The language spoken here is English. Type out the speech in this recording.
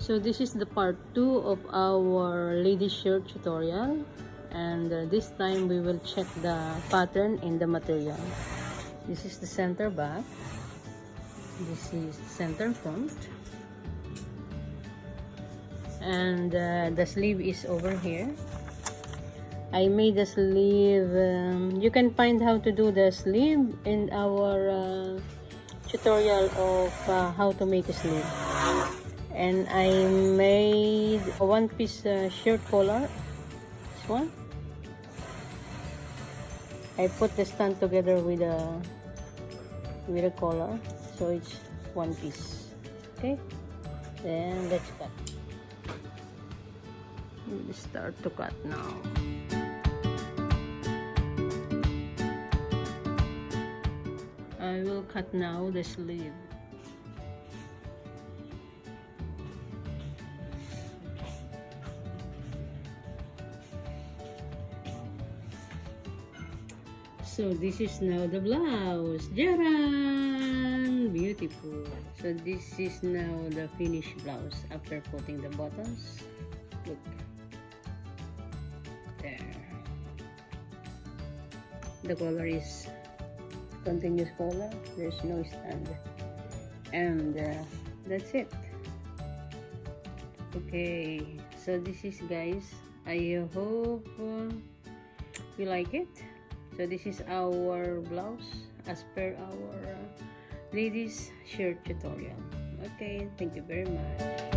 So this is the part 2 of our lady shirt tutorial, and this time we will check the pattern in the material. This is the center back, this is center front, and the sleeve is over here. I made the sleeve. You can find how to do the sleeve in our tutorial of how to make a sleeve. And I made a one-piece shirt collar. This one. I put the stand together with a collar, so it's one piece. Okay. Then let's cut. Let's start to cut now. I will cut now the sleeve. So this is now the blouse. Jaran! Beautiful. So this is now the finished blouse after putting the buttons. Look. There. The color is continuous color. There's no stand. And that's it. Okay. So this is, guys. I hope you like it. So this is our blouse as per our ladies shirt tutorial. Okay, thank you very much.